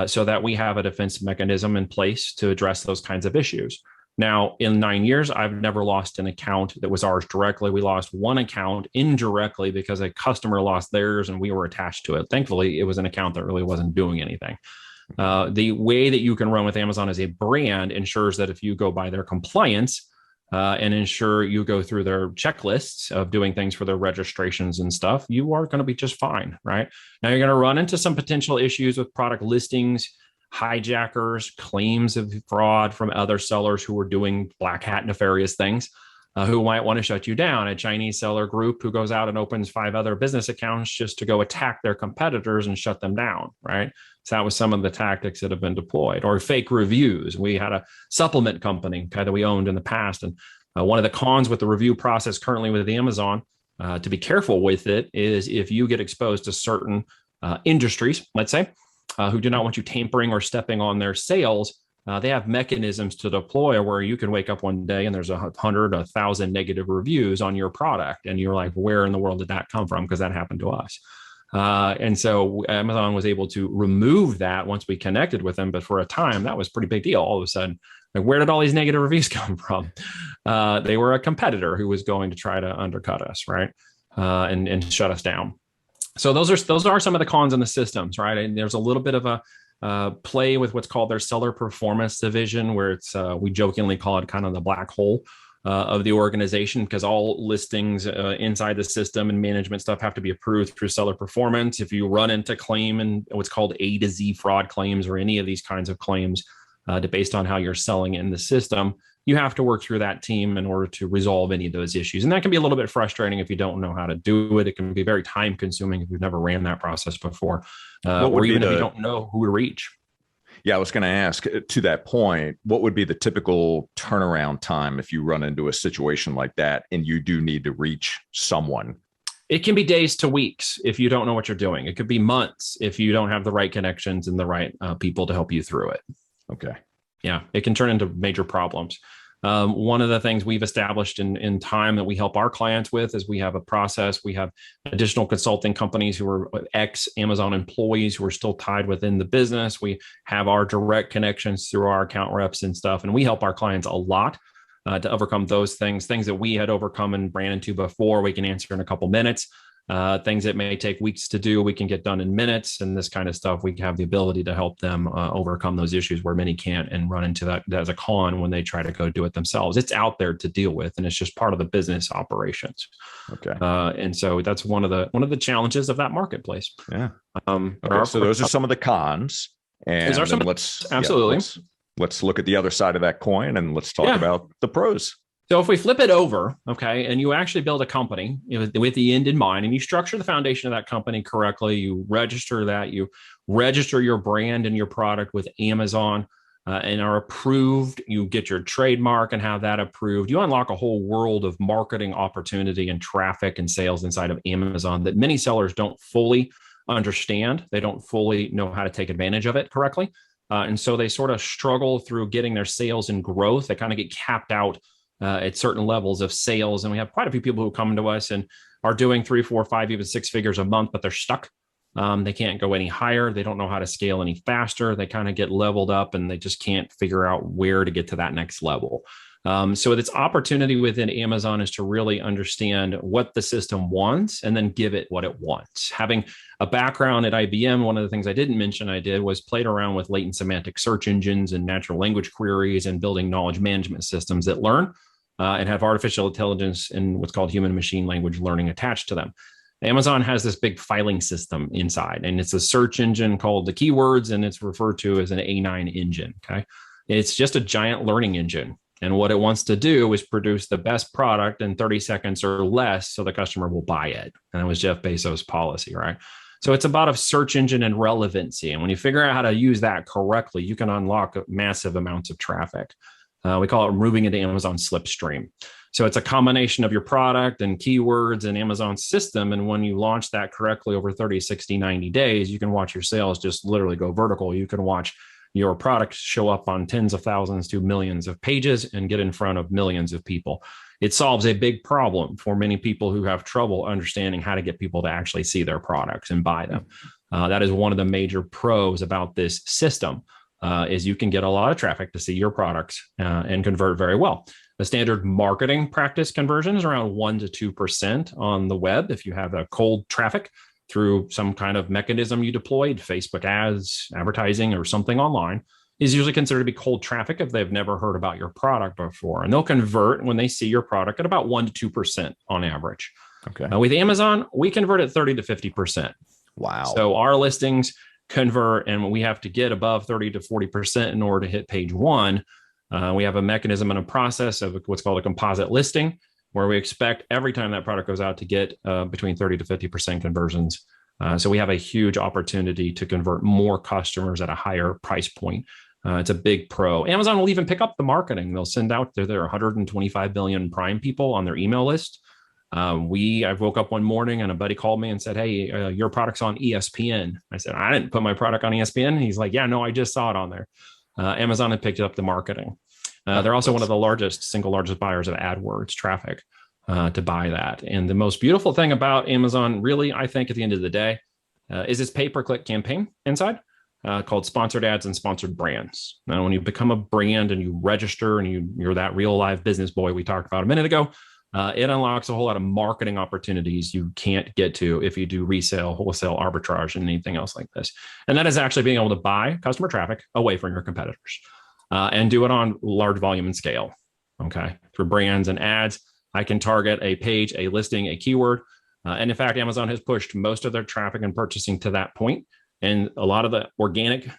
so that we have a defense mechanism in place to address those kinds of issues. Now, in 9 years, I've never lost an account that was ours directly. We lost one account indirectly because a customer lost theirs and we were attached to it. Thankfully, it was an account that really wasn't doing anything. The way that you can run with Amazon as a brand ensures that if you go by their compliance and ensure you go through their checklists of doing things for their registrations and stuff, you are going to be just fine, right? Now, you're going to run into some potential issues with product listings, hijackers, claims of fraud from other sellers who are doing black hat nefarious things, who might want to shut you down. A Chinese seller group who goes out and opens 5 other business accounts just to go attack their competitors and shut them down, right? So that was some of the tactics that have been deployed. Or fake reviews. We had a supplement company that we owned in the past. And one of the cons with the review process currently with Amazon, to be careful with it, is if you get exposed to certain industries, let's say, who do not want you tampering or stepping on their sales, they have mechanisms to deploy where you can wake up one day and there's 100, 1,000 negative reviews on your product. And you're like, where in the world did that come from? Because that happened to us. And so Amazon was able to remove that once we connected with them. But for a time, that was a pretty big deal. All of a sudden, like, where did all these negative reviews come from? They were a competitor who was going to try to undercut us, right? And shut us down. So those are some of the cons in the systems, right? And there's a little bit of a play with what's called their seller performance division, where it's we jokingly call it kind of the black hole of the organization, because all listings inside the system and management stuff have to be approved through seller performance. If you run into claim and what's called A to Z fraud claims or any of these kinds of claims based on how you're selling in the system, you have to work through that team in order to resolve any of those issues. And that can be a little bit frustrating if you don't know how to do it. It can be very time consuming if you've never ran that process before, or even if you don't know who to reach. Yeah, I was going to ask, to that point, what would be the typical turnaround time if you run into a situation like that and you do need to reach someone? It can be days to weeks if you don't know what you're doing. It could be months if you don't have the right connections and the right people to help you through it. Okay. Yeah, it can turn into major problems. One of the things we've established in time that we help our clients with is we have a process. We have additional consulting companies who are ex-Amazon employees who are still tied within the business. We have our direct connections through our account reps and stuff, and we help our clients a lot to overcome those things that we had overcome and ran into before. We can answer in a couple minutes. Things that may take weeks to do, we can get done in minutes, and this kind of stuff. We have the ability to help them overcome those issues where many can't, and run into that as a con when they try to go do it themselves. It's out there to deal with, and it's just part of the business operations. Okay. And so that's one of the challenges of that marketplace. Yeah. Okay, so those are some of the cons, and then let's look at the other side of that coin, and let's talk about the pros. So if we flip it over, okay, and you actually build a company with the end in mind, and you structure the foundation of that company correctly, you register your brand and your product with Amazon and are approved, you get your trademark and have that approved, you unlock a whole world of marketing opportunity and traffic and sales inside of Amazon that many sellers don't fully understand. They don't fully know how to take advantage of it correctly. And so they sort of struggle through getting their sales and growth. They kind of get capped out at certain levels of sales. And we have quite a few people who come to us and are doing 3, 4, 5, even 6 figures a month, but they're stuck. They can't go any higher. They don't know how to scale any faster. They kind of get leveled up and they just can't figure out where to get to that next level. So its opportunity within Amazon is to really understand what the system wants and then give it what it wants. Having a background at IBM, one of the things I didn't mention I did was played around with latent semantic search engines and natural language queries and building knowledge management systems that learn and have artificial intelligence and what's called human machine language learning attached to them. Amazon has this big filing system inside, and it's a search engine called the keywords, and it's referred to as an A9 engine. Okay. It's just a giant learning engine. And what it wants to do is produce the best product in 30 seconds or less so the customer will buy it. And it was Jeff Bezos' policy, right? So it's about a search engine and relevancy. And when you figure out how to use that correctly, you can unlock massive amounts of traffic. We call it moving into Amazon slipstream. So it's a combination of your product and keywords and Amazon's system. And when you launch that correctly over 30, 60, 90 days, you can watch your sales just literally go vertical. You can watch your products show up on tens of thousands to millions of pages and get in front of millions of people. It solves a big problem for many people who have trouble understanding how to get people to actually see their products and buy them. That is one of the major pros about this system, is you can get a lot of traffic to see your products and convert very well. The standard marketing practice conversion is around 1% to 2% on the web. If you have a cold traffic through some kind of mechanism you deployed, Facebook ads, advertising, or something online, is usually considered to be cold traffic if they've never heard about your product before. And they'll convert when they see your product at about 1% to 2% on average. Okay. With Amazon, we convert at 30 to 50%. Wow. So our listings convert, and we have to get above 30 to 40% in order to hit page one. We have a mechanism and a process of what's called a composite listing, where we expect every time that product goes out to get between 30 to 50% conversions. So we have a huge opportunity to convert more customers at a higher price point. It's a big pro. Amazon will even pick up the marketing. They'll send out their 125 billion Prime people on their email list. I woke up one morning and a buddy called me and said, "Hey, your product's on ESPN." I said, "I didn't put my product on ESPN." He's like, "Yeah, no, I just saw it on there." Amazon had picked up the marketing. They're also one of the single largest buyers of AdWords traffic to buy that. And the most beautiful thing about Amazon, really, I think at the end of the day, is its pay-per-click campaign inside called Sponsored Ads and Sponsored Brands. Now, when you become a brand and you register and you're that real live business boy we talked about a minute ago, it unlocks a whole lot of marketing opportunities you can't get to if you do resale, wholesale, arbitrage, and anything else like this. And that is actually being able to buy customer traffic away from your competitors and do it on large volume and scale. Okay. Through brands and ads, I can target a page, a listing, a keyword. And in fact, Amazon has pushed most of their traffic and purchasing to that point. And a lot of the organic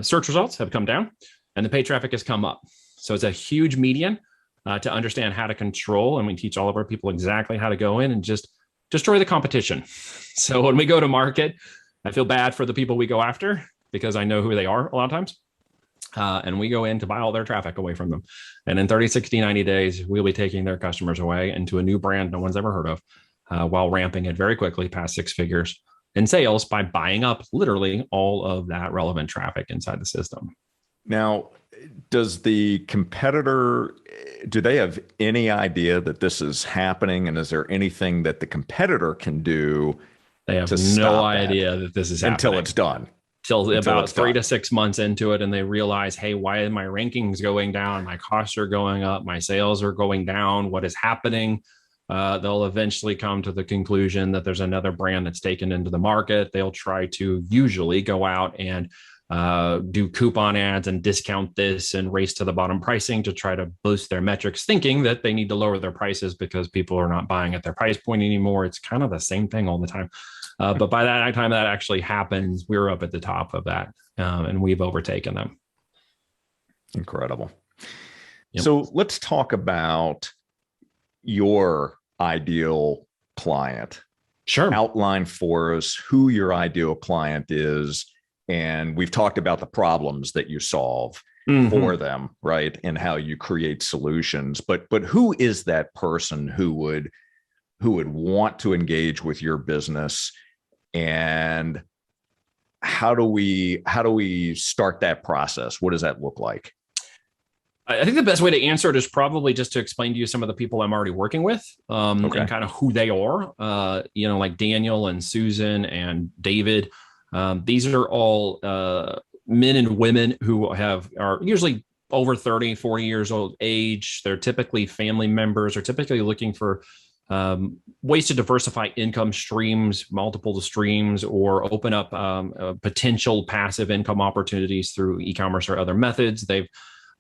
search results have come down and the paid traffic has come up. So it's a huge median to understand how to control. And we teach all of our people exactly how to go in and just destroy the competition. So when we go to market, I feel bad for the people we go after because I know who they are a lot of times. And we go in to buy all their traffic away from them. And in 30, 60, 90 days, we'll be taking their customers away into a new brand no one's ever heard of while ramping it very quickly past six figures in sales by buying up literally all of that relevant traffic inside the system. Now, does the competitor, do they have any idea that this is happening? And is there anything that the competitor can do? They have no idea that this is happening until it's done. Till about 3 to 6 months into it, and they realize, hey, why are my rankings going down? My costs are going up. My sales are going down. What is happening? They'll eventually come to the conclusion that there's another brand that's taken into the market. They'll try to usually go out and do coupon ads and discount this and race to the bottom pricing to try to boost their metrics, thinking that they need to lower their prices because people are not buying at their price point anymore. It's kind of the same thing all the time. But by that time that actually happens, we're up at the top of that and we've overtaken them. Incredible. Yep. So let's talk about your ideal client. Sure. Outline for us who your ideal client is. And we've talked about the problems that you solve for them, right? And how you create solutions. But who is that person who would want to engage with your business? And how do we start that process? What does that look like? I think the best way to answer it is probably just to explain to you some of the people I'm already working with and kind of who they are, like Daniel and Susan and David. These are all men and women who are usually over 30, 40 years old age. They're typically family members, or typically looking for ways to diversify income streams, multiple streams, or open up potential passive income opportunities through e-commerce or other methods. They've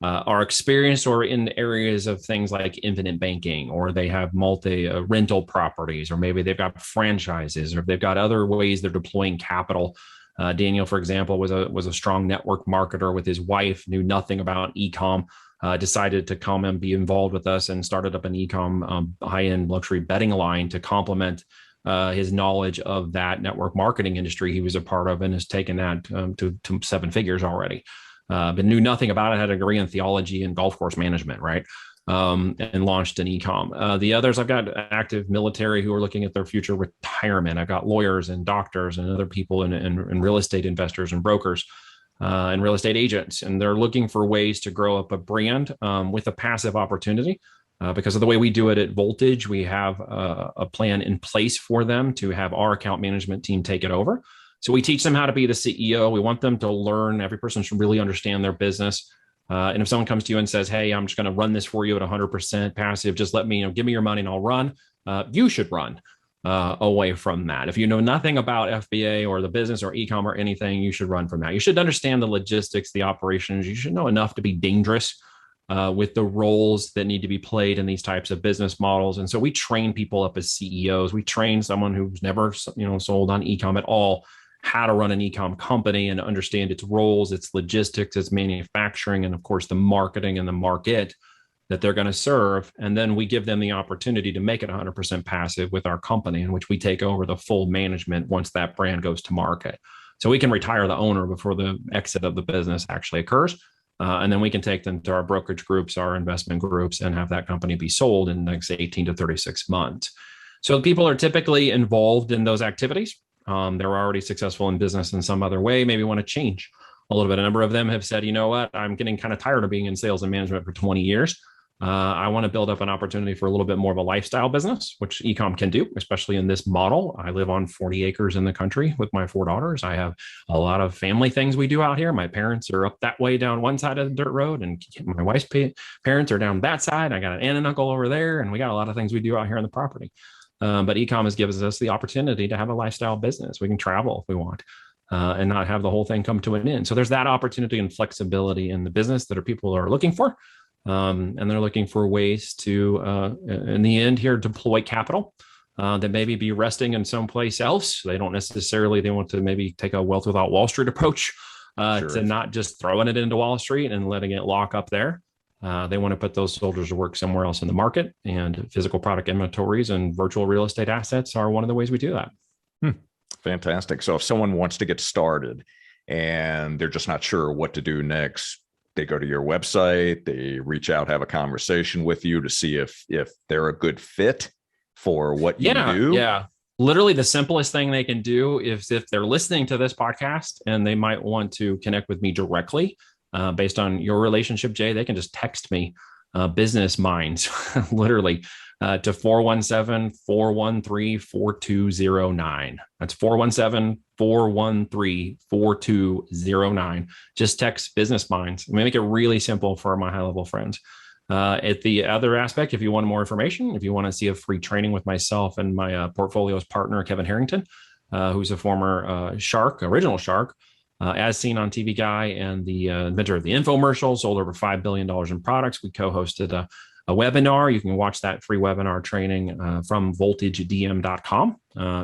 are experienced or in areas of things like infinite banking, or they have multi rental properties, or maybe they've got franchises, or they've got other ways they're deploying capital. Daniel, for example, was a strong network marketer with his wife, knew nothing about e-com, decided to come and be involved with us and started up an e-com high-end luxury betting line to complement his knowledge of that network marketing industry he was a part of, and has taken that to seven figures already. But knew nothing about it, had a degree in theology and golf course management, right? And launched an e-com. The others, I've got active military who are looking at their future retirement. I've got lawyers and doctors and other people and real estate investors and brokers and real estate agents, and they're looking for ways to grow up a brand with a passive opportunity. Because of the way we do it at Voltage, we have a plan in place for them to have our account management team take it over. So we teach them how to be the CEO. We want them to learn. Every person should really understand their business. And if someone comes to you and says, "Hey, I'm just going to run this for you at 100% passive, just let me, give me your money and I'll run," you should run away from that. If you know nothing about FBA or the business or e-com or anything, you should run from that. You should understand the logistics, the operations. You should know enough to be dangerous with the roles that need to be played in these types of business models. And so we train people up as CEOs. We train someone who's never, sold on e-com at all, how to run an e-com company and understand its roles, its logistics, its manufacturing, and of course the marketing and the market that they're going to serve. And then we give them the opportunity to make it 100% passive with our company, in which we take over the full management once that brand goes to market. So we can retire the owner before the exit of the business actually occurs. And then we can take them to our brokerage groups, our investment groups, and have that company be sold in the next 18 to 36 months. So people are typically involved in those activities. They're already successful in business in some other way, maybe want to change a little bit. A number of them have said, "You know what, I'm getting kind of tired of being in sales and management for 20 years. I want to build up an opportunity for a little bit more of a lifestyle business," which e-com can do, especially in this model. I live on 40 acres in the country with my 4 daughters. I have a lot of family things we do out here. My parents are up that way down one side of the dirt road, and my wife's parents are down that side. I got an aunt and uncle over there, and we got a lot of things we do out here on the property. But e-com gives us the opportunity to have a lifestyle business. We can travel if we want. And not have the whole thing come to an end. So there's that opportunity and flexibility in the business that people are looking for. And they're looking for ways to, in the end here, deploy capital that maybe be resting in someplace else. They don't necessarily, they want to maybe take a wealth without Wall Street approach to not just throwing it into Wall Street and letting it lock up there. They want to put those soldiers to work somewhere else in the market, and physical product inventories and virtual real estate assets are one of the ways we do that. Fantastic. So if someone wants to get started and they're just not sure what to do next, they go to your website, they reach out, have a conversation with you to see if they're a good fit for what you do. Yeah. Literally the simplest thing they can do is, if they're listening to this podcast and they might want to connect with me directly based on your relationship, Jay, they can just text me business minds, literally to 417-413-4209. That's 417-413-4209. Just text business minds. We make it really simple for my high level friends. At the other aspect, if you want more information, if you want to see a free training with myself and my portfolio's partner, Kevin Harrington, who's a former original Shark, as seen on TV Guy, and the inventor of the infomercial, sold over $5 billion in products. We co-hosted a webinar. You can watch that free webinar training from voltagedm.com.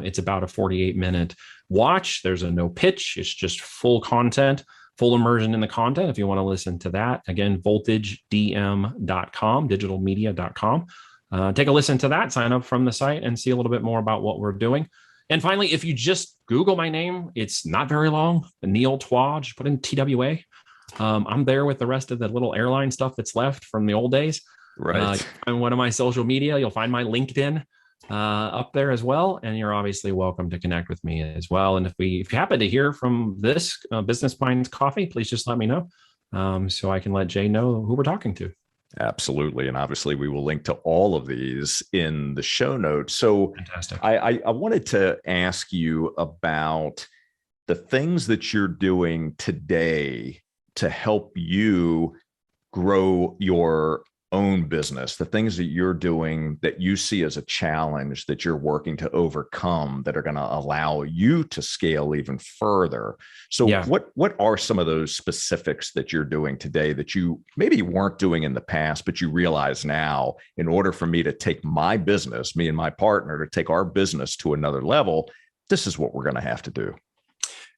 It's about a 48-minute watch. There's no pitch. It's just full content, full immersion in the content. If you want to listen to that, again, voltagedm.com, digitalmedia.com. Take a listen to that, sign up from the site, and see a little bit more about what we're doing. And finally, if you just Google my name, it's not very long, Neil Twa, just put in TWA. I'm there with the rest of the little airline stuff that's left from the old days. Right. On one of my social media, you'll find my LinkedIn up there as well. And you're obviously welcome to connect with me as well. And if you happen to hear from this Business Minds Coffee, please just let me know so I can let Jay know who we're talking to. Absolutely. And obviously we will link to all of these in the show notes. So fantastic. I wanted to ask you about the things that you're doing today to help you grow your own business, the things that you're doing that you see as a challenge that you're working to overcome that are going to allow you to scale even further. So what are some of those specifics that you're doing today that you maybe weren't doing in the past, but you realize now, in order for me to take my business, me and my partner, to take our business to another level, this is what we're going to have to do?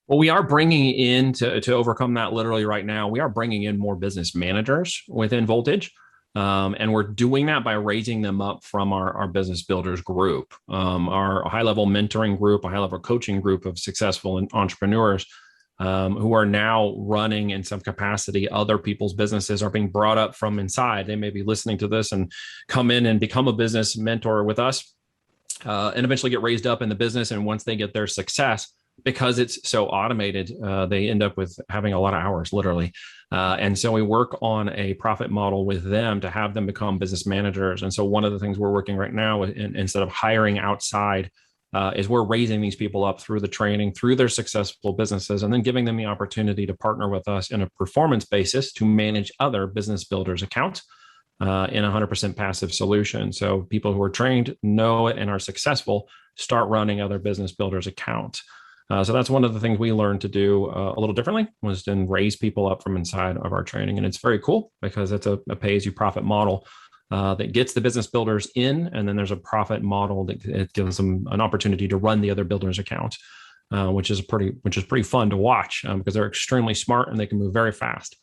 Well, we are bringing in to overcome that literally right now. We are bringing in more business managers within Voltage. And we're doing that by raising them up from our business builders group, our high-level mentoring group, a high-level coaching group of successful entrepreneurs who are now running in some capacity other people's businesses, are being brought up from inside. They may be listening to this and come in and become a business mentor with us and eventually get raised up in the business. And once they get their success, because it's so automated, they end up with having a lot of hours, literally. And so we work on a profit model with them to have them become business managers. And so one of the things we're working right now, instead of hiring outside, is we're raising these people up through the training, through their successful businesses, and then giving them the opportunity to partner with us in a performance basis to manage other business builders' accounts in a 100% passive solution. So people who are trained, know it, and are successful start running other business builders' accounts. So that's one of the things we learned to do a little differently, was to raise people up from inside of our training. And it's very cool because it's a pay-as-you-profit model that gets the business builders in, and then there's a profit model that it gives them an opportunity to run the other builders' accounts, which is pretty fun to watch because they're extremely smart and they can move very fast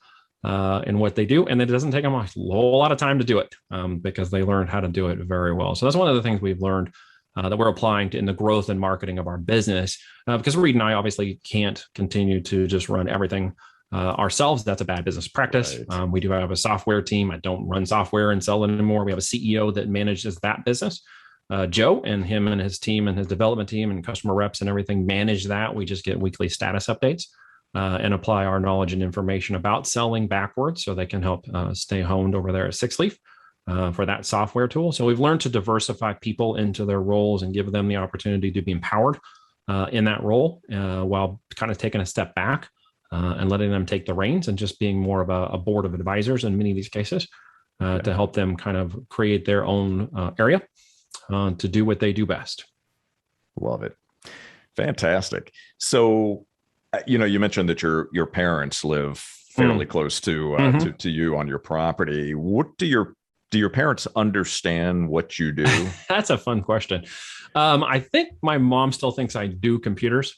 in what they do, and it doesn't take them a whole lot of time to do it because they learned how to do it very well. So that's one of the things we've learned that we're applying in the growth and marketing of our business, because Reed and I obviously can't continue to just run everything ourselves. That's a bad business practice. Right. We do have a software team. I don't run software and sell it anymore. We have a CEO that manages that business. Joe and him and his team and his development team and customer reps and everything manage that. We just get weekly status updates and apply our knowledge and information about selling backwards so they can help stay honed over there at Six Leaf. For that software tool. So we've learned to diversify people into their roles and give them the opportunity to be empowered in that role while kind of taking a step back and letting them take the reins and just being more of a board of advisors in many of these cases to help them kind of create their own area to do what they do best. Love it. Fantastic. So, you mentioned that your parents live fairly close to you on your property. What do your parents understand what you do? That's a fun question. I think my mom still thinks I do computers,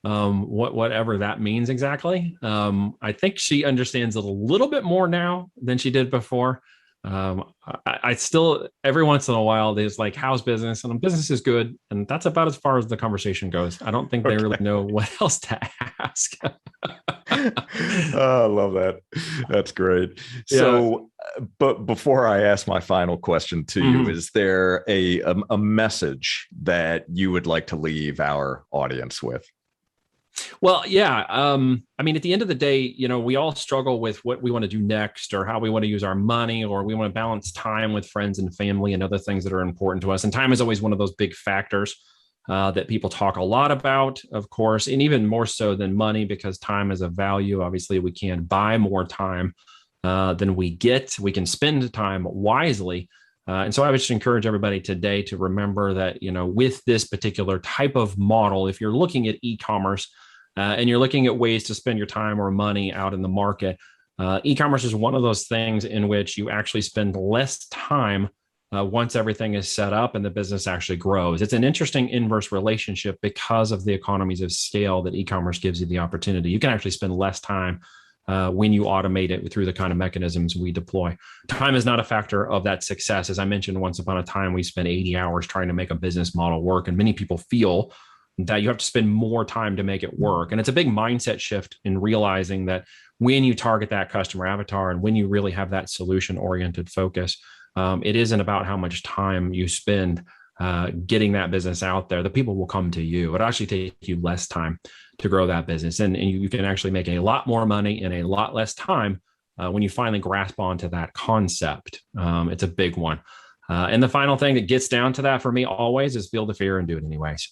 whatever that means exactly. I think she understands it a little bit more now than she did before. I still, every once in a while, there's like, how's business? And business is good. And that's about as far as the conversation goes. I don't think they really know what else to ask. Oh, I love that. That's great. Yeah. So, but before I ask my final question to you, is there a message that you would like to leave our audience with? Well, yeah. I mean, at the end of the day, we all struggle with what we want to do next or how we want to use our money, or we want to balance time with friends and family and other things that are important to us. And time is always one of those big factors that people talk a lot about, of course, and even more so than money, because time is a value. Obviously, we can buy more time than we get. We can spend time wisely. And so I would just encourage everybody today to remember that, with this particular type of model, if you're looking at e-commerce and you're looking at ways to spend your time or money out in the market, e-commerce is one of those things in which you actually spend less time once everything is set up and the business actually grows. It's an interesting inverse relationship because of the economies of scale that e-commerce gives you the opportunity. You can actually spend less time when you automate it through the kind of mechanisms we deploy. Time is not a factor of that success. As I mentioned, once upon a time, we spent 80 hours trying to make a business model work. And many people feel that you have to spend more time to make it work. And it's a big mindset shift in realizing that when you target that customer avatar and when you really have that solution-oriented focus, it isn't about how much time you spend getting that business out there. The people will come to you. It'll actually take you less time to grow that business. And you can actually make a lot more money in a lot less time when you finally grasp onto that concept. It's a big one. And the final thing that gets down to that for me always is feel the fear and do it anyways.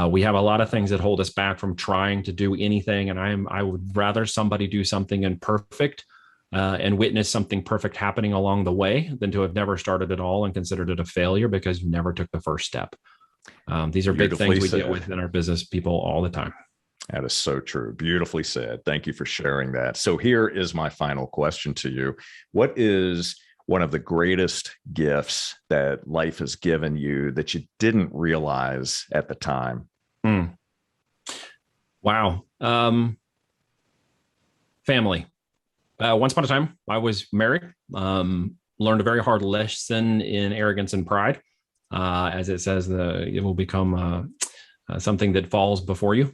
We have a lot of things that hold us back from trying to do anything. And I would rather somebody do something imperfect and witness something perfect happening along the way than to have never started at all and considered it a failure because you never took the first step. These are big things we deal with in our business people all the time. That is so true. Beautifully said. Thank you for sharing that. So here is my final question to you. What is one of the greatest gifts that life has given you that you didn't realize at the time? Wow. Family. Once upon a time, I was married, learned a very hard lesson in arrogance and pride. As it says, it will become something that falls before you.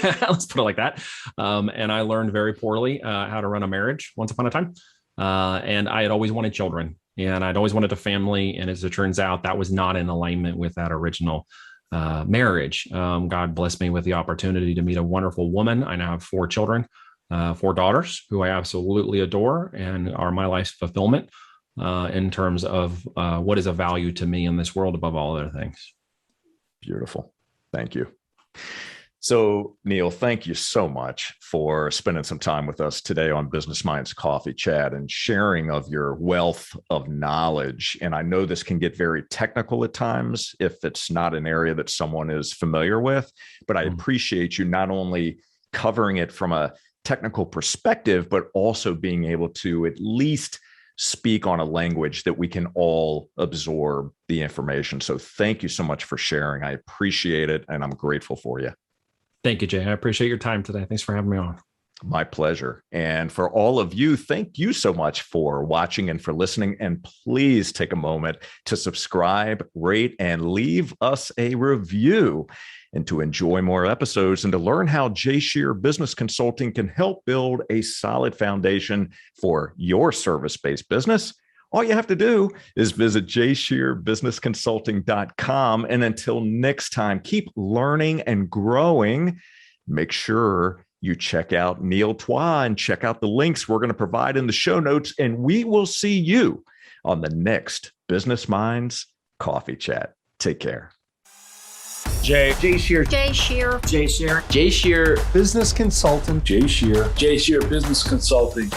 Let's put it like that. And I learned very poorly how to run a marriage once upon a time. And I had always wanted children and I'd always wanted a family. And as it turns out, that was not in alignment with that original marriage. God blessed me with the opportunity to meet a wonderful woman. I now have 4 children, 4 daughters who I absolutely adore and are my life's fulfillment in terms of what is of value to me in this world above all other things. Beautiful. Thank you. So, Neil, thank you so much for spending some time with us today on Business Minds Coffee Chat and sharing of your wealth of knowledge. And I know this can get very technical at times if it's not an area that someone is familiar with, but I appreciate you not only covering it from a technical perspective, but also being able to at least speak on a language that we can all absorb the information. So thank you so much for sharing. I appreciate it, and I'm grateful for you. Thank you, Jay. I appreciate your time today. Thanks for having me on. My pleasure. And for all of you, thank you so much for watching and for listening. And please take a moment to subscribe, rate, and leave us a review. And to enjoy more episodes and to learn how Jay Shear Business Consulting can help build a solid foundation for your service-based business, all you have to do is visit jshearbusinessconsulting.com. And until next time, keep learning and growing. Make sure you check out Neil Twa and check out the links we're going to provide in the show notes. And we will see you on the next Business Minds Coffee Chat. Take care. Jay Shear. Jay Shear. Jay Shear. Jay Shear Business Consultant. Jay Shear. Jay Shear Business Consulting.